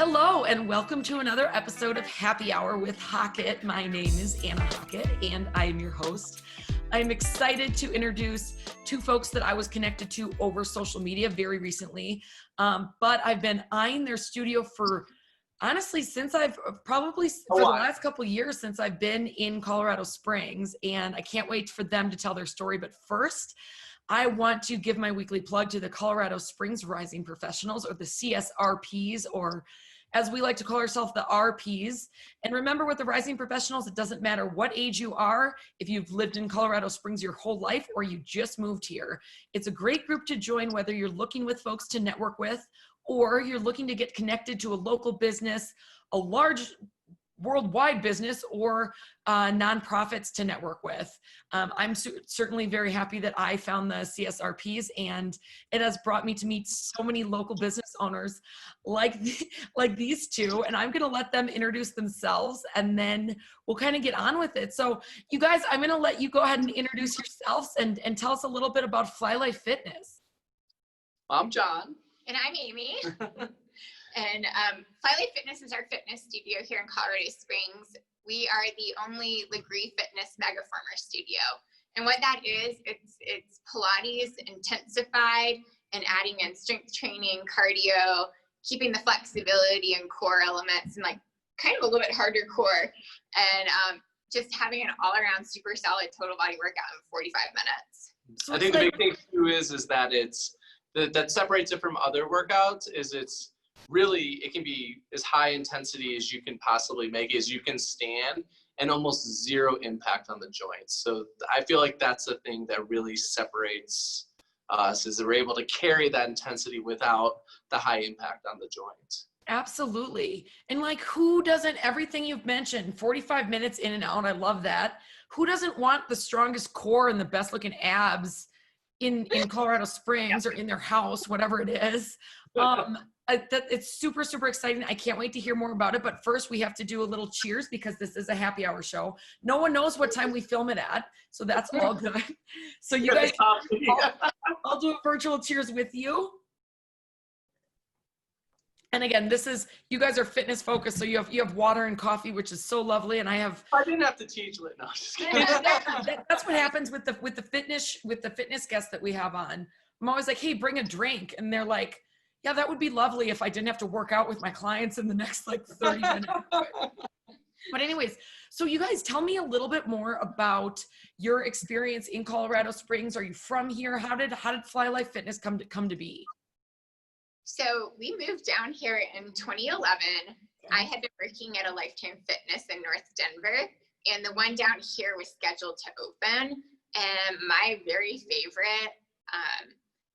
Hello and welcome to another episode of Happy Hour with Hockett. My name is Anna Hockett and I am your host. I'm excited to introduce two folks that I was connected to over social media very recently, but I've been eyeing their studio for honestly since I've probably for the last couple of years since I've been in Colorado Springs, and I can't wait for them to tell their story. But first, I want to give my weekly plug to the Colorado Springs Rising Professionals, or the CSRPs, or as we like to call ourselves, the RPs. And remember, with the Rising Professionals, it doesn't matter what age you are, if you've lived in Colorado Springs your whole life or you just moved here. It's a great group to join, whether you're looking with folks to network with, or you're looking to get connected to a local business, a large worldwide business, or nonprofits to network with. I'm certainly very happy that I found the CSRPs, and it has brought me to meet so many local business owners like these two, and I'm gonna let them introduce themselves and then we'll kind of get on with it. So you guys, I'm gonna let you go ahead and introduce yourselves and tell us a little bit about Flylife Fitness. I'm John. And I'm Amy. And Flyflife Fitness is our fitness studio here in Colorado Springs. We are the only Lagree Fitness Megaformer Studio. And what that is, it's Pilates intensified and adding in strength training, cardio, keeping the flexibility and core elements, and like kind of a little bit harder core, and just having an all-around super solid total body workout in 45 minutes. So I think the big thing too is that it's that separates it from other workouts is it's really, it can be as high intensity as you can possibly make, as you can stand, and almost zero impact on the joints. So I feel like that's the thing that really separates us, is that we're able to carry that intensity without the high impact on the joints. Absolutely. And like, who doesn't, everything you've mentioned, 45 minutes in and out, I love that. Who doesn't want the strongest core and the best looking abs in Colorado Springs or in their house, whatever it is? It's super, super exciting. I can't wait to hear more about it. But first, we have to do a little cheers because this is a happy hour show. No one knows what time we film it at, so that's all good. So you guys, I'll do a virtual cheers with you. And again, this is, you guys are fitness focused, so you have water and coffee, which is so lovely. And I didn't have to teach it. No, just kidding. That's what happens with the fitness guests that we have on. I'm always like, hey, bring a drink, and they're like, yeah, that would be lovely if I didn't have to work out with my clients in the next like 30 minutes. But anyways, so you guys, tell me a little bit more about your experience in Colorado Springs. Are you from here? How did Flylife Fitness come to be? So we moved down here in 2011. I had been working at a Lifetime Fitness in North Denver, and the one down here was scheduled to open. And my very favorite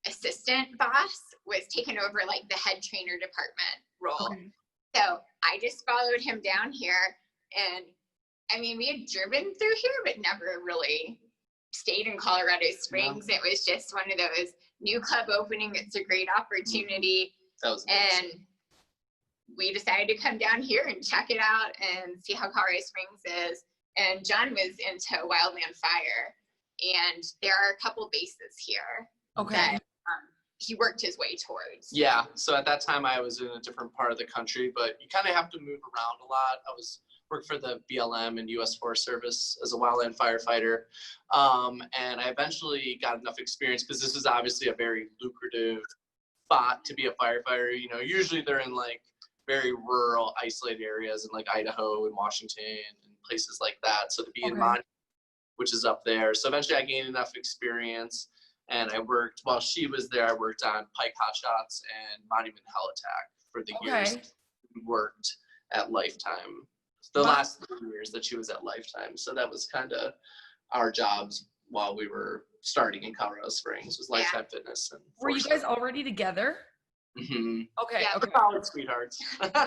assistant boss was taking over like the head trainer department role. Okay. So I just followed him down here, and I mean, we had driven through here, but never really stayed in Colorado Springs. No. It was just one of those new club opening. It's a great opportunity. And we decided to come down here and check it out and see how Colorado Springs is. And John was into wildland fire, and there are a couple bases here. Okay. That, he worked his way towards. Yeah, so at that time I was in a different part of the country, but you kind of have to move around a lot. I worked for the BLM and U.S. Forest Service as a wildland firefighter, and I eventually got enough experience, because this is obviously a very lucrative spot to be a firefighter. You know, usually they're in like very rural, isolated areas in like Idaho and Washington and places like that. So to be in Monument, which is up there, so eventually I gained enough experience. And I worked, while she was there, I worked on Pike Hotshots and Monument Hell Attack for the years we worked at Lifetime. The last 3 years that she was at Lifetime. So that was kind of our jobs while we were starting in Colorado Springs, was Lifetime Fitness. And were you guys already together? Mm-hmm. Okay. Yeah, okay. College sweethearts.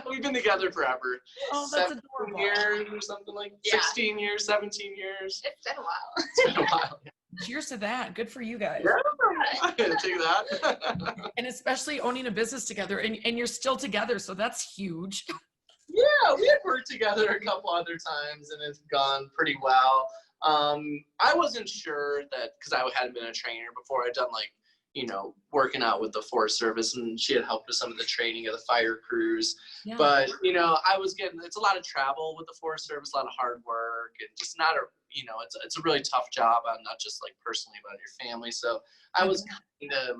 We've been together forever. Oh, that's adorable. 7 years or something like 16 years, 17 years. It's been a while. It's been a while. Cheers to that. Good for you guys. Yeah, take that. And especially owning a business together, and you're still together, so that's huge. Yeah, we had worked together a couple other times, and it's gone pretty well. I wasn't sure that, because I hadn't been a trainer before. I'd done like you know, working out with the Forest Service, and she had helped with some of the training of the fire crews. Yeah. But, you know, it's a lot of travel with the Forest Service, a lot of hard work, and just not you know, it's a really tough job on not just like personally, but on your family. So I was kind of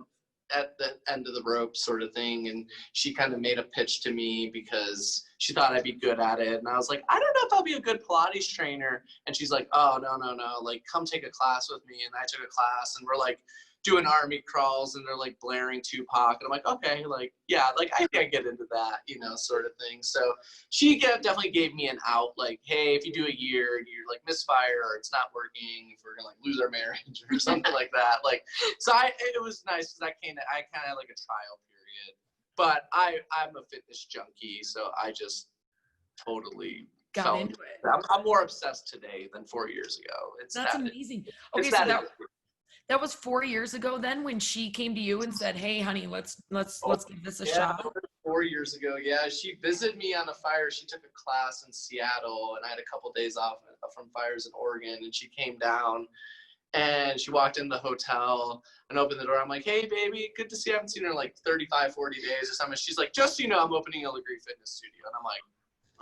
at the end of the rope sort of thing. And she kind of made a pitch to me because she thought I'd be good at it. And I was like, I don't know if I'll be a good Pilates trainer. And she's like, oh, no. Like, come take a class with me. And I took a class, and we're like doing army crawls, and they're like blaring Tupac. And I'm like, okay, like, yeah, like I can get into that, you know, sort of thing. So she definitely gave me an out, like, hey, if you do a year and you're like misfire or it's not working, if we're gonna like lose our marriage or something like that. Like, so it was nice because I kind of had like a trial period. But I'm a fitness junkie, so I just totally got into it. I'm more obsessed today than 4 years ago. That's amazing. Okay, so that was 4 years ago then when she came to you and said, hey, honey, let's give this a shot. 4 years ago. Yeah. She visited me on a fire. She took a class in Seattle, and I had a couple of days off from fires in Oregon, and she came down and she walked in the hotel and opened the door. I'm like, hey baby, good to see you. I haven't seen her in like 35, 40 days or something. She's like, just so you know, I'm opening a Lagree Fitness studio. And I'm like,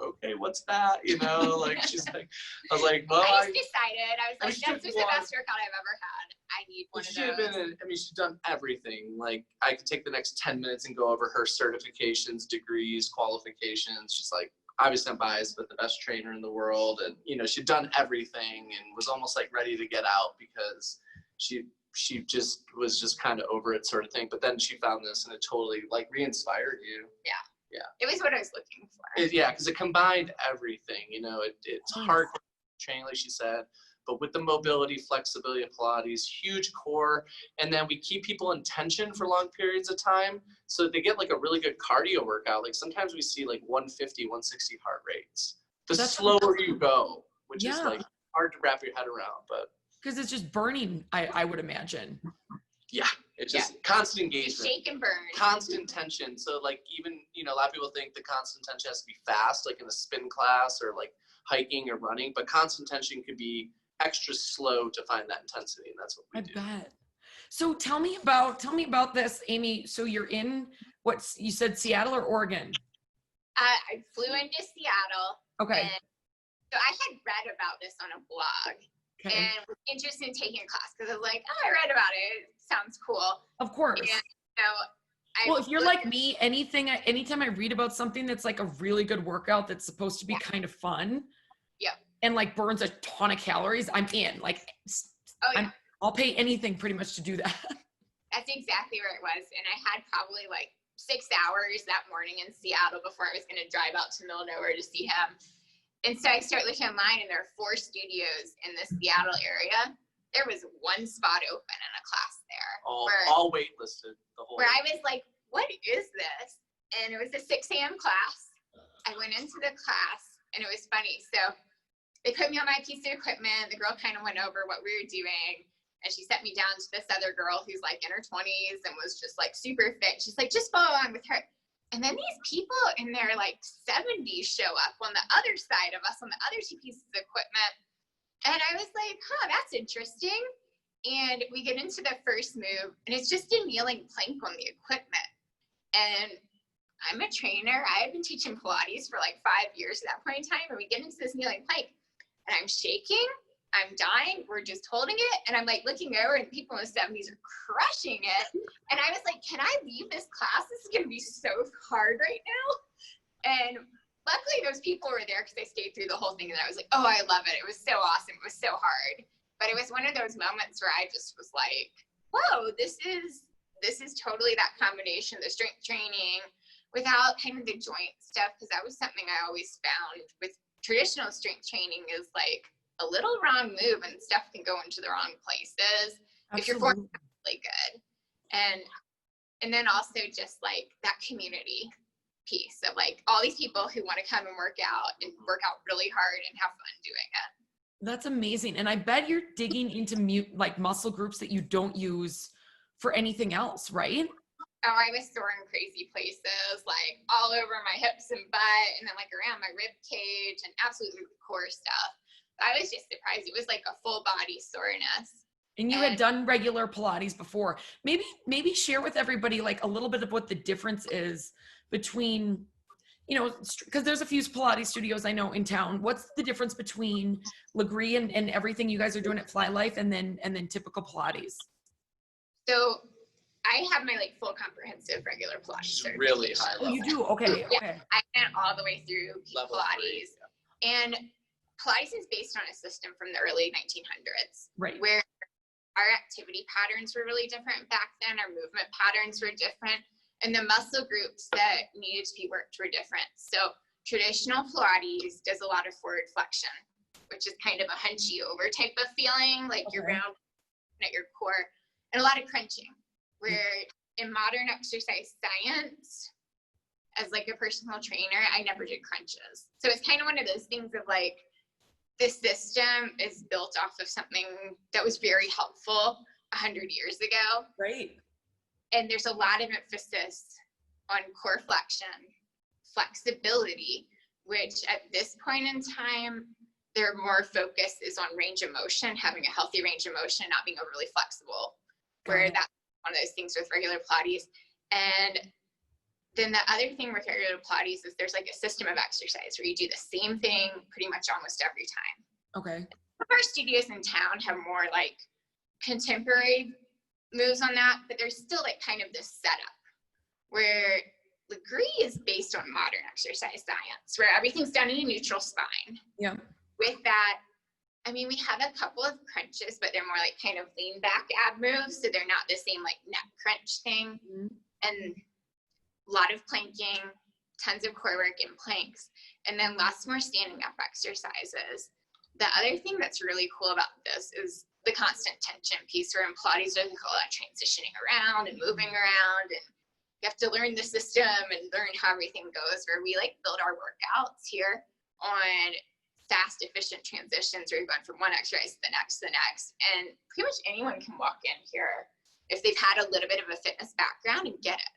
okay, what's that? You know, like, she's like, I was like, well, I just decided, I was like, that's just the best workout I've ever had. I need one of those. She's done everything. Like, I could take the next 10 minutes and go over her certifications, degrees, qualifications. She's like, obviously I'm biased, but the best trainer in the world. And, you know, she'd done everything and was almost like ready to get out because she just was just kind of over it sort of thing. But then she found this, and it totally like re-inspired you. Yeah. Yeah. It was what I was looking for. Yeah, because it combined everything. You know, it's hard training, like she said, but with the mobility, flexibility of Pilates, huge core, and then we keep people in tension for long periods of time so that they get like a really good cardio workout. Like sometimes we see like 150, 160 heart rates. That's slower you go, which is like hard to wrap your head around, but because it's just burning, I would imagine. Yeah, it's just constant engagement. Shake and burn. Constant tension. So like even, you know, a lot of people think the constant tension has to be fast, like in a spin class or like hiking or running, but constant tension could be extra slow to find that intensity, and that's what we do. I bet. So tell me about this, Amy. So you're in you said Seattle or Oregon? I flew into Seattle. Okay. And so I had read about this on a blog. Okay. And was interested in taking a class because I was like, oh, I read about it. It sounds cool. Of course. And so well, if you're like me, anytime I read about something that's like a really good workout that's supposed to be kind of fun, and like burns a ton of calories, I'm in. Like, I'll pay anything pretty much to do that. That's exactly where it was. And I had probably like 6 hours that morning in Seattle before I was going to drive out to middle of nowhere to see him. And so I started looking online, and there are 4 studios in the Seattle area. There was 1 spot open in a class there. All waitlisted. Where I was like, what is this? And it was a 6 a.m. class. I went into the class, and it was funny. So they put me on my piece of equipment. The girl kind of went over what we were doing, and she set me down to this other girl who's like in her 20s and was just like super fit. She's like, just follow along with her. And then these people in their like 70s show up on the other side of us on the other 2 pieces of equipment. And I was like, that's interesting. And we get into the first move, and it's just a kneeling plank on the equipment. And I'm a trainer. I had been teaching Pilates for like 5 years at that point in time. And we get into this kneeling plank, and I'm shaking. I'm dying. We're just holding it. And I'm like looking over, and people in the 70s are crushing it. And I was like, can I leave this class? This is going to be so hard right now. And luckily those people were there because they stayed through the whole thing. And I was like, oh, I love it. It was so awesome. It was so hard. But it was one of those moments where I just was like, whoa, this is totally that combination, the strength training without kind of the joint stuff. Because that was something I always found with traditional strength training is like, a little wrong move and stuff can go into the wrong places. Absolutely. If you're forming really good. And then also just like that community piece of like all these people who want to come and work out really hard and have fun doing it. That's amazing. And I bet you're digging into like muscle groups that you don't use for anything else, right? Oh, I was sore in crazy places, like all over my hips and butt, and then like around my rib cage and absolutely core stuff. I was just surprised. It was like a full body soreness. And you had done regular Pilates before. Maybe share with everybody like a little bit of what the difference is between, you know, because there's a few Pilates studios I know in town. What's the difference between Lagree and everything you guys are doing at Flylife and then typical Pilates? So I have my like full comprehensive regular Pilates certification. Really high level. Oh, you do? Okay. Yeah, Okay. I went all the way through Level Pilates. 3, And Pilates is based on a system from the early 1900s, Right. where our activity patterns were really different back then. Our movement patterns were different, and the muscle groups that needed to be worked were different. So traditional Pilates does a lot of forward flexion, which is kind of a hunchy over type of feeling, like you're round at your core, and a lot of crunching. Where in modern exercise science, as like a personal trainer, I never did crunches. So it's kind of one of those things of like, this system is built off of something that was very helpful 100 years ago. Right. And there's a lot of emphasis on core flexion, flexibility, which at this point in time, their more focus is on range of motion, having a healthy range of motion, not being overly flexible, where that's one of those things with regular Pilates. And then the other thing with regular Pilates is there's like a system of exercise where you do the same thing pretty much almost every time. Okay. Some of our studios in town have more like contemporary moves on that, but there's still like kind of this setup where Lagree is based on modern exercise science, where everything's done in a neutral spine. Yeah. With that, I mean, we have a couple of crunches, but they're more like kind of lean back ab moves, so they're not the same like neck crunch thing. And a lot of planking, tons of core work in planks, and then lots more standing up exercises. The other thing that's really cool about this is the constant tension piece, where in Pilates there's a lot of transitioning around and moving around, and you have to learn the system and learn how everything goes, where we like build our workouts here on fast, efficient transitions where you're going from one exercise to the next, and pretty much anyone can walk in here if they've had a little bit of a fitness background and get it.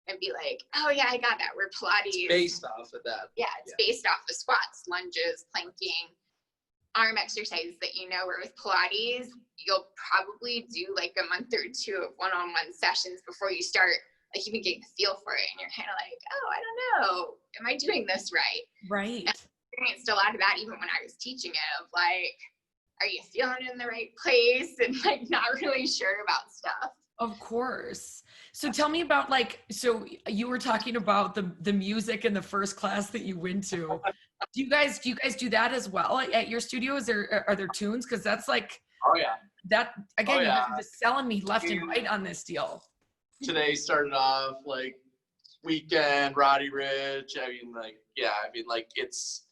And be like, oh yeah, I got that. We're Pilates. It's based off of that. Yeah, it's based off of squats, lunges, planking, arm exercises that you know. Where with Pilates, you'll probably do like a month or two of one-on-one sessions before you start like even getting the feel for it. And you're kind of like, oh, I don't know. Am I doing this right? Right. And I experienced a lot of that even when I was teaching it, of like, are you feeling in the right place? And like not really sure about stuff. Of course. So tell me about like, so you were talking about the music in the first class that you went to. Do you guys do that as well at your studio? Are there tunes? Cause that's like, Oh yeah. that again, Oh, you guys yeah. are just selling me left and right on this deal. Today started off like Weekend, Roddy Rich. I mean like it's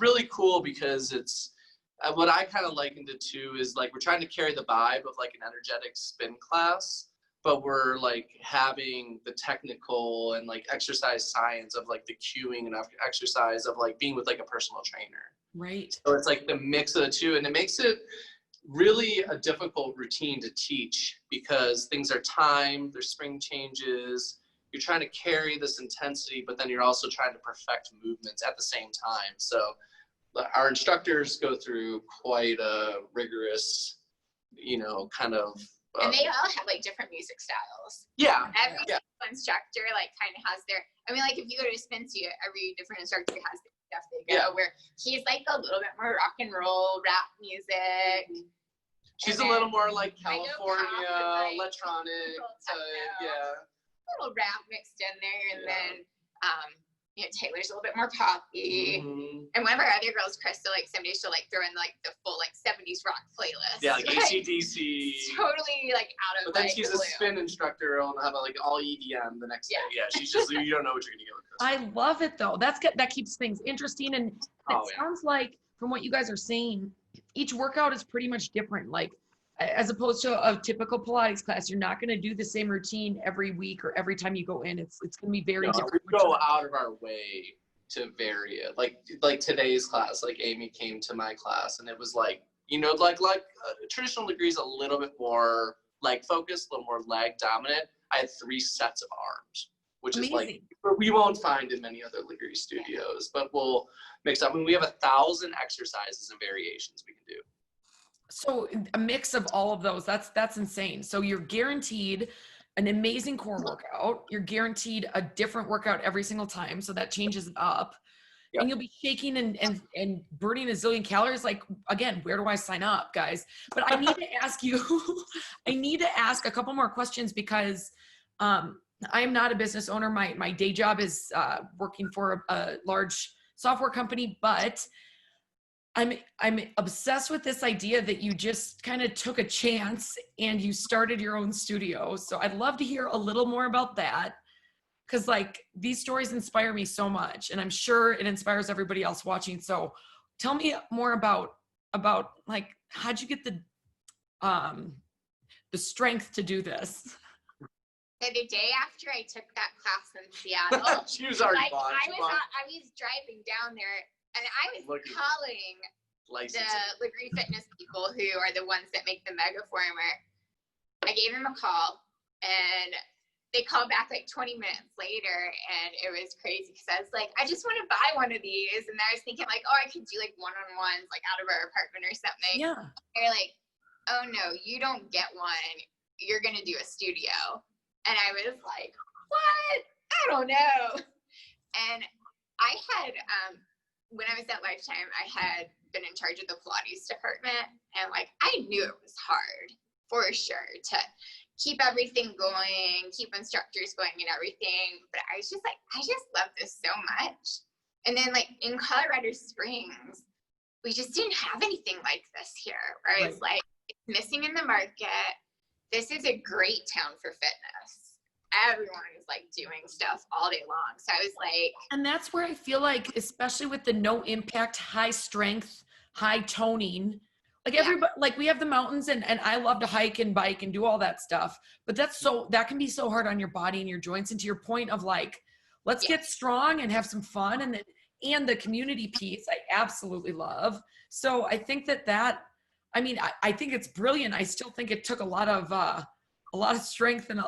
really cool because it's what I kind of likened it to is like we're trying to carry the vibe of like an energetic spin class, but we're like having the technical and like exercise science of like the cueing and exercise of like being with like a personal trainer. Right. So it's like the mix of the two, and it makes it really a difficult routine to teach because things are timed, there's spring changes, you're trying to carry this intensity, but then you're also trying to perfect movements at the same time. So our instructors go through quite a rigorous, you know, kind of. And they all have like different music styles. Yeah. Every single instructor like kind of has their, I mean, like if you go to a spin studio, every different instructor has their stuff they go, where he's like a little bit more rock and roll, rap music. She's a little more like California, electronic type, a little rap mixed in there, and then you know, Taylor's a little bit more poppy. And one of our other girls, Krista, like someday she'll like throw in like the full like 70s rock playlist. Yeah, like AC/DC. Totally like out of. But then like, she's a spin instructor and have like all EDM the next day. Yeah, she's just you don't know what you're gonna get with Krista. I love it though. That keeps things interesting, and it sounds like from what you guys are saying, each workout is pretty much different. Like as opposed to a typical Pilates class, you're not going to do the same routine every week or every time you go in. It's going to be very different. We go out of our way to vary it. Like today's class, like Amy came to my class and it was like, you know, like traditional Lagree is a little bit more leg focused, a little more leg dominant. I had 3 sets of arms, which is like, we won't find in many other Lagree studios, but we'll mix up. I mean, we have 1,000 exercises and variations we can do. So a mix of all of those, that's insane. So you're guaranteed an amazing core workout. You're guaranteed a different workout every single time. So that changes it up. Yep. And you'll be shaking and burning a zillion calories. Like, again, where do I sign up, guys? But I need to ask you, I need to ask a couple more questions because I'm not a business owner. My day job is working for a large software company, but I'm obsessed with this idea that you just kind of took a chance and you started your own studio. So I'd love to hear a little more about that, because like these stories inspire me so much, and I'm sure it inspires everybody else watching. So tell me more about like, how'd you get the strength to do this? So the day after I took that class in Seattle, she was already like, gone. I was driving down there and I was calling the Lagree Fitness people who are the ones that make the Megaformer. I gave them a call and they called back like 20 minutes later, and it was crazy because I was like, I just want to buy one of these. And I was thinking like, oh, I could do like one-on-ones like out of our apartment or something. Yeah. They're like, oh no, you don't get one. You're going to do a studio. And I was like, what? I don't know. And I had, when I was at Lifetime, I had been in charge of the Pilates department. And like, I knew it was hard for sure to keep everything going, keep instructors going and everything. But I was just like, I just love this so much. And then like in Colorado Springs, we just didn't have anything like this here, where it's like, it's missing in the market. This is a great town for fitness. Everyone is like doing stuff all day long. So I was like, and that's where I feel like, especially with the no impact, high strength, high toning, like everybody, like we have the mountains and I love to hike and bike and do all that stuff, but that can be so hard on your body and your joints. And to your point of like, let's get strong and have some fun. And the community piece, I absolutely love. So I think I mean, I think it's brilliant. I still think it took a lot of strength and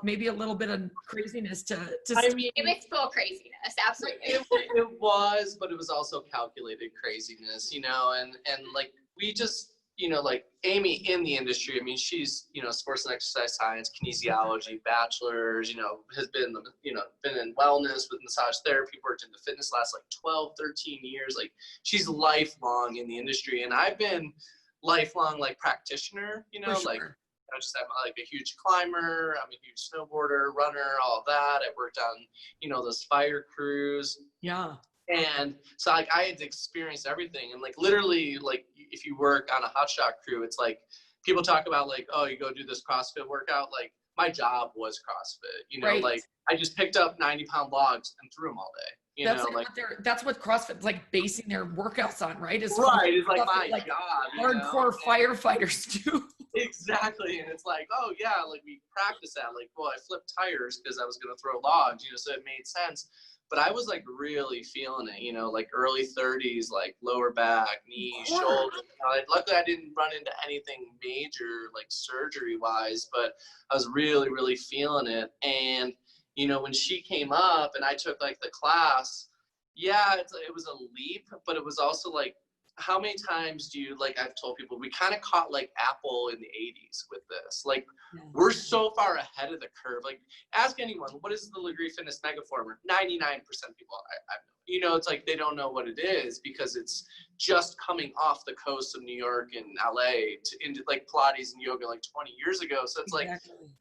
maybe a little bit of craziness to I mean, it was full craziness. Absolutely. It was, but it was also calculated craziness, you know, and like, we just, you know, like Amy in the industry, I mean, she's, you know, sports and exercise science, kinesiology, bachelor's, you know, has been, you know, been in wellness with massage therapy, worked in the fitness last like 12, 13 years. Like she's lifelong in the industry. And I've been lifelong, like practitioner, you know, like I just am like a huge climber. I'm a huge snowboarder, runner, all that. I worked on, you know, those fire crews. Yeah. And so like I had to experience everything. And like literally, like if you work on a hotshot crew, it's like people talk about like, oh, you go do this CrossFit workout. Like my job was CrossFit, you know, like I just picked up 90-pound logs and threw them all day. You know, like that's what CrossFit's like basing their workouts on, right? It's like my job. Hardcore firefighters do. Exactly. And it's like, oh yeah, like we practice that. Like, well, I flipped tires because I was gonna throw logs, you know, so it made sense. But I was like really feeling it, you know, like early 30s, like lower back, knees, shoulders. Luckily, I didn't run into anything major, like surgery wise, but I was really, really feeling it. And, you know, when she came up and I took like the class, yeah, it was a leap, but it was also like, how many times do you, like I've told people, we kind of caught like Apple in the 80s with this. Like we're so far ahead of the curve. Like ask anyone, what is the Lagree Fitness Megaformer? 99% of people I know. You know, it's like they don't know what it is because it's just coming off the coast of New York and LA into like Pilates and yoga like 20 years ago. So it's like,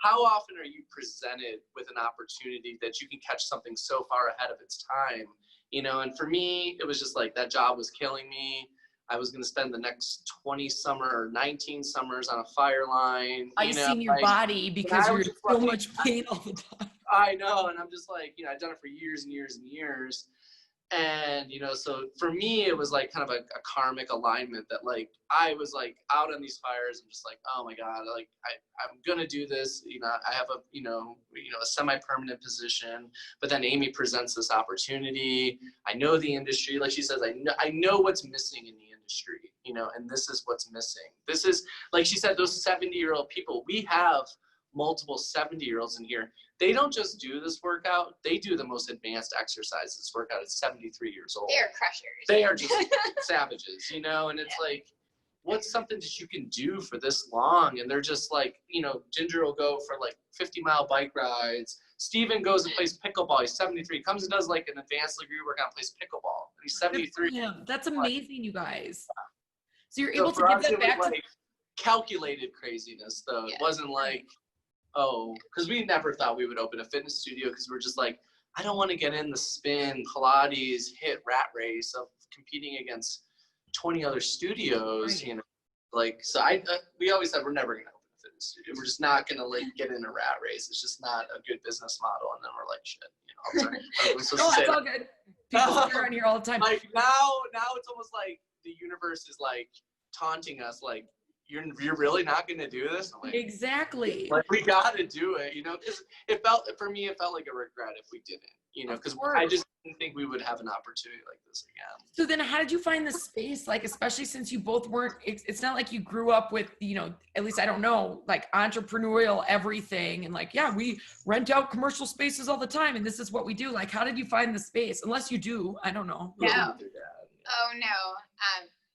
how often are you presented with an opportunity that you can catch something so far ahead of its time? You know, and for me, it was just like that job was killing me. I was going to spend the next 20 summer or 19 summers on a fire line. Icing your body because you're in so much pain all the time. I know. And I'm just like, you know, I've done it for years and years and years. And, you know, so for me, it was like kind of a karmic alignment that like, I was like out on these fires. I'm just like, oh my God, like I'm going to do this. You know, I have a semi-permanent position, but then Amy presents this opportunity. I know the industry, like she says, I know what's missing in the industry, you know, and this is what's missing. This is, like she said, those 70-year-old people, we have multiple 70-year-olds in here. They don't just do this workout, they do the most advanced exercises workout at 73 years old. They are crushers. They are just savages, you know, and it's like, what's something that you can do for this long? And they're just like, Ginger will go for like 50-mile bike rides. Steven goes and plays pickleball. He's 73. Comes and does like an advanced Lagree workout and plays pickleball. And he's 73. Yeah, that's amazing, you guys. So you're So able to for give us, that it was back to like calculated craziness, though. It wasn't like, because we never thought we would open a fitness studio because we're just like, I don't want to get in the spin, Pilates, hit rat race of competing against 20 other studios, Right. Like, so we always said we're never going to open a fitness studio. We're just not going to like get in a rat race. It's just not a good business model. And then we're like, shit, I'm sorry. I was supposed to say It's that. all good. People hear around here all the time. Like now it's almost like the universe is like taunting us, like, you're really not going to do this? I'm like, Exactly. like, we got to do it, because for me, it felt like a regret if we didn't, because I just didn't think we would have an opportunity like this again. So then how did you find the space? Like, especially since you both weren't, it's not like you grew up with, at least I don't know, like entrepreneurial everything. And like, yeah, we rent out commercial spaces all the time. And this is what we do. Like, how did you find the space? Unless you do, I don't know. No. Oh, no.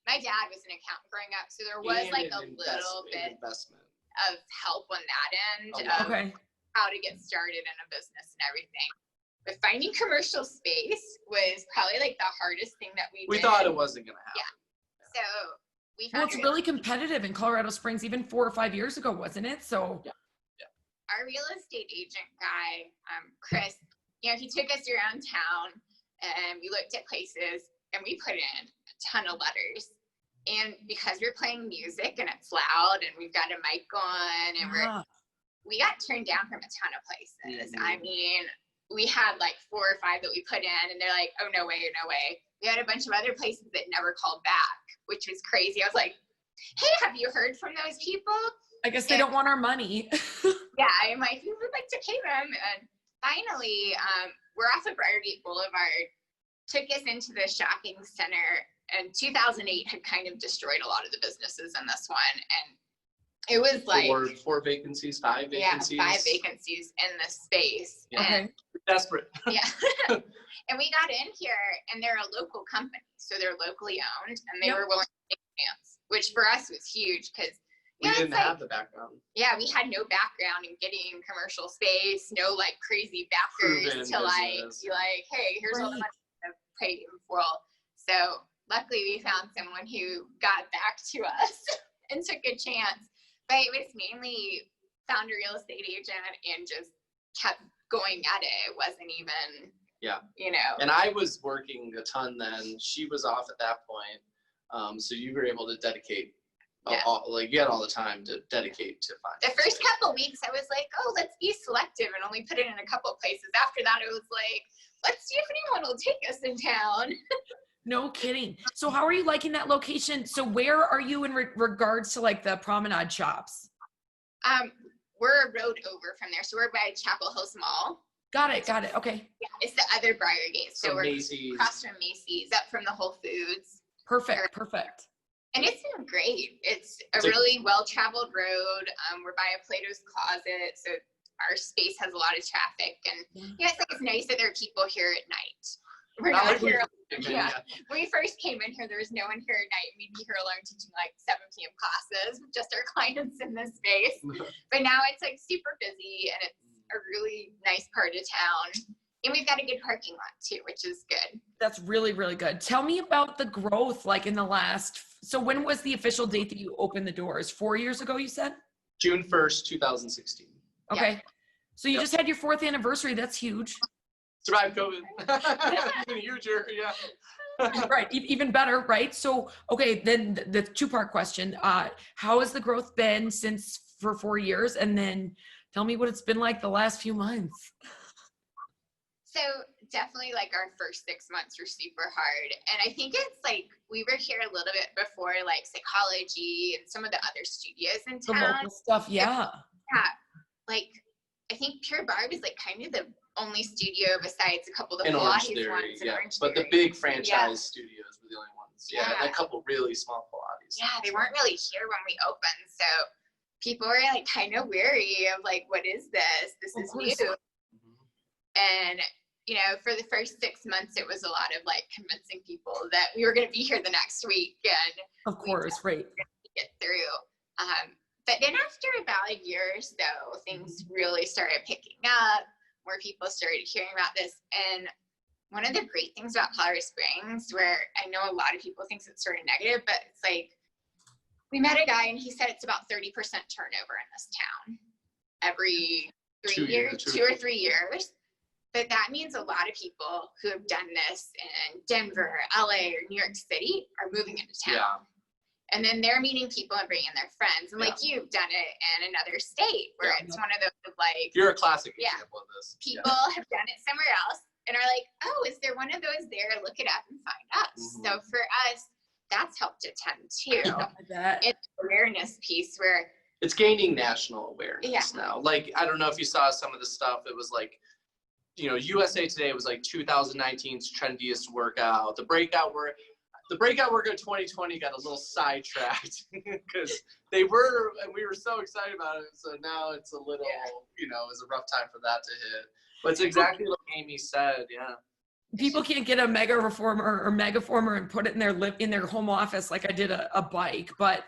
My dad was an accountant growing up, so there was like a little bit of help on that end of how to get started in a business and everything. But finding commercial space was probably like the hardest thing that we did. We thought it wasn't going to happen. Yeah. So we Well, found it's really competitive in Colorado Springs, even 4 or 5 years ago, wasn't it? So our real estate agent guy, Chris, he took us around town and we looked at places and we put in a ton of letters. And because we're playing music and it's loud and we've got a mic on and we got turned down from a ton of places. Mm-hmm. I mean, we had like 4 or 5 that we put in and they're like, oh, no way, no way. We had a bunch of other places that never called back, which was crazy. I was like, hey, have you heard from those people? I guess they don't want our money. Yeah, I'm like, we would like to pay them. And finally, we're off of Briargate Boulevard, took us into the shopping center. And 2008 had kind of destroyed a lot of the businesses in this one. And it was like 4 vacancies, 5 vacancies. Yeah, 5 vacancies in this space. Okay. And, desperate. Yeah. And we got in here and they're a local company. So they're locally owned and they were willing to take a chance, which for us was huge because we didn't have the background. Yeah, we had no background in getting commercial space, no like crazy backers to like be like, hey, here's all the money to pay you for. So luckily, we found someone who got back to us and took a chance. But it was mainly found a real estate agent and just kept going at it. It wasn't even, And I was working a ton then. She was off at that point. So you were able to dedicate, you had all the time to dedicate to find. The first couple weeks, I was like, oh, let's be selective and only put it in a couple places. After that, it was like, let's see if anyone will take us in town. No kidding. So how are you liking that location? So where are you in regards to like the promenade shops? We're a road over from there. So we're by Chapel Hills Mall. Got it. Okay. Yeah, it's the other Briargate. So we're Macy's. Across from Macy's, up from the Whole Foods. Perfect. And it's been great. It's a really well-traveled road. We're by a Plato's Closet. So our space has a lot of traffic. And it's nice that there are people here at night. We're not here. When we first came in here, there was no one here at night. We'd be here alone teaching like 7 p.m. classes with just our clients in this space. But now it's like super busy and it's a really nice part of town. And we've got a good parking lot too, which is good. That's really, really good. Tell me about the growth like in the last, so when was the official date that you opened the doors? 4 years ago, you said? June 1st, 2016. Okay. Yeah. So you just had your 4th anniversary. That's huge. Survived COVID. Even huger, Right, even better, right? So, okay, then the 2-part question. How has the growth been for 4 years? And then tell me what it's been like the last few months. So definitely like our first 6 months were super hard. And I think it's like, we were here a little bit before like Psychology and some of the other studios in town. The local stuff, yeah. Yeah, like I think Pure Barre was like kind of the only studio besides a couple of the Pilates ones in Orange but Theory. The big franchise studios were the only ones. Yeah, and a couple really small Pilates. Yeah, they weren't really here when we opened. So people were like kind of weary of like, what is this? This is new. And for the first 6 months, it was a lot of like convincing people that we were going to be here the next week. And of course, right. get through. But then after about a year or so, things really started picking up. More people started hearing about this. And one of the great things about Colorado Springs, where I know a lot of people think it's sort of negative, but it's like, we met a guy and he said it's about 30% turnover in this town every 2 or 3 years. But that means a lot of people who have done this in Denver, LA, or New York City are moving into town. Yeah. And then they're meeting people and bringing their friends. And like you've done it in another state where it's one of those like. You're a classic example of this. People have done it somewhere else and are like, oh, is there one of those there? Look it up and find us. So for us, that's helped a ton too. It's an awareness piece where it's gaining national awareness now. Like, I don't know if you saw some of the stuff. It was like, you know, USA Today was like 2019's trendiest workout. The breakout workout 2020 got a little sidetracked because we were so excited about it. So now it's a little, you know, it's a rough time for that to hit. But it's exactly like Amy said. Yeah. People can't get a Megaformer and put it in their home office like I did a bike, but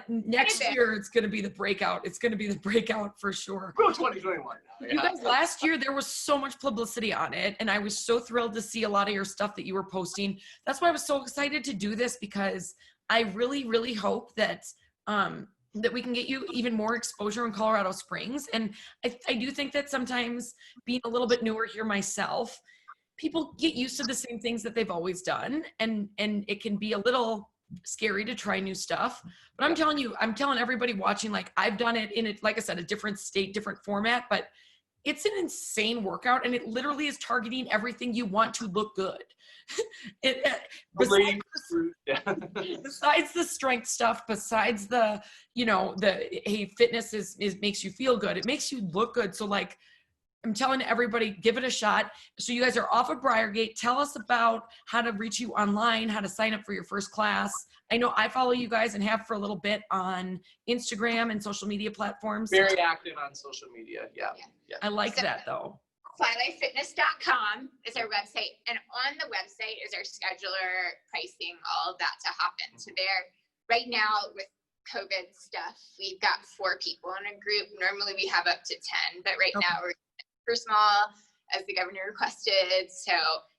next year it's going to be the breakout. It's going to be the breakout for sure. Go 2021 now. You guys, last year there was so much publicity on it, and I was so thrilled to see a lot of your stuff that you were posting. That's why I was so excited to do this, because I really, really hope that that we can get you even more exposure in Colorado Springs. And I do think that sometimes, being a little bit newer here myself, people get used to the same things that they've always done, and it can be a little scary to try new stuff. But I'm telling everybody watching, like, I've done it in like I said, a different state, different format, but it's an insane workout, and it literally is targeting everything you want to look good. Besides the strength stuff, besides the, you know, hey, fitness is makes you feel good. It makes you look good. So like, I'm telling everybody, give it a shot. So you guys are off of Briargate. Tell us about how to reach you online, how to sign up for your first class. I know I follow you guys and have for a little bit on Instagram and social media platforms. Very active on social media. Yeah. I like that though. Flyflifefitness.com is our website. And on the website is our scheduler, pricing, all of that to hop into there. Right now with COVID stuff, we've got 4 people in a group. Normally we have up to 10, but right now we're super small, as the governor requested. So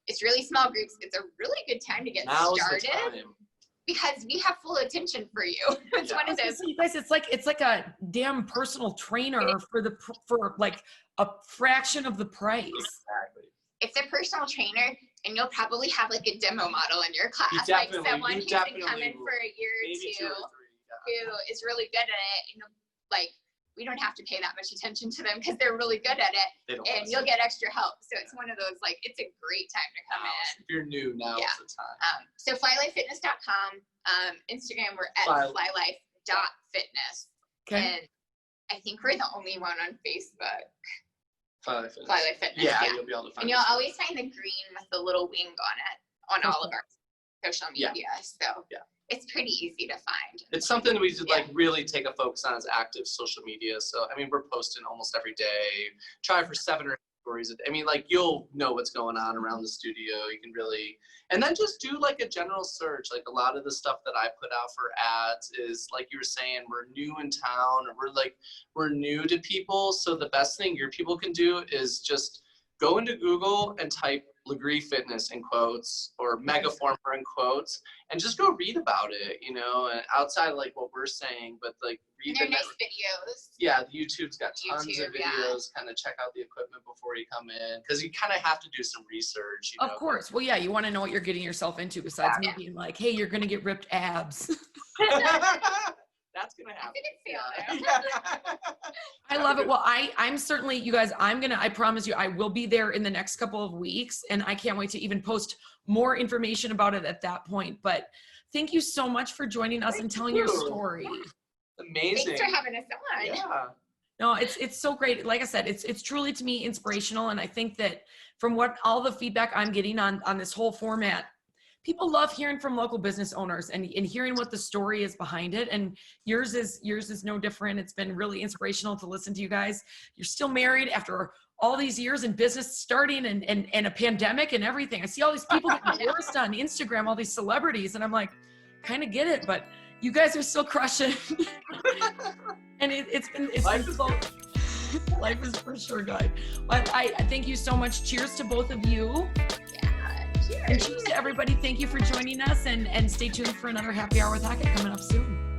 it's really small groups. It's a really good time to get started because we have full attention for you. It's one of those. You guys, it's like a damn personal trainer for like a fraction of the price. Exactly. It's a personal trainer, and you'll probably have like a demo model in your class, like someone who's been coming for a year or two, who is really good at it. You know, like, we don't have to pay that much attention to them because they're really good at it, and you'll get extra help. So it's one of those, like, it's a great time to come in. If you're new, now is the time. So flyflifefitness.com, Instagram, we're at flylife.fitness. Okay. And I think we're the only one on Facebook. Flylife Fitness. Yeah, you'll be able to find it. And you'll always find the green with the little wing on it on all of our social media. So it's pretty easy to find. It's something that we should like really take a focus on, is active social media. So, I mean, we're posting almost every day. Try for 7 or 8 stories. I mean, like, you'll know what's going on around the studio. You can really, and then just do like a general search. Like, a lot of the stuff that I put out for ads is, like you were saying, we're new in town, or we're new to people. So the best thing your people can do is just go into Google and type Lagree Fitness in quotes, or Megaformer in quotes, and just go read about it, you know, and outside of like what we're saying, but like read the nice videos. Yeah, YouTube's got tons of videos. Kind of check out the equipment before you come in, because you kind of have to do some research. You know? Of course. Well, yeah, you want to know what you're getting yourself into, besides me being like, hey, you're going to get ripped abs. That's gonna happen. I love it. Well, I'm certainly, you guys, I promise you, I will be there in the next couple of weeks, and I can't wait to even post more information about it at that point. But thank you so much for joining us and telling your story. Amazing. Thanks for having us on. Yeah. No, it's so great. Like I said, it's truly, to me, inspirational. And I think that from what all the feedback I'm getting on this whole format, people love hearing from local business owners and hearing what the story is behind it. And yours is no different. It's been really inspirational to listen to you guys. You're still married after all these years in business, starting and a pandemic and everything. I see all these people getting divorced on Instagram, all these celebrities, and I'm like, kind of get it, but You guys are still crushing. And it's been so, life is for sure good. But I thank you so much. Cheers to both of you. Yeah, cheers. And cheers to everybody. Thank you for joining us, and stay tuned for another happy hour with Hockett coming up soon.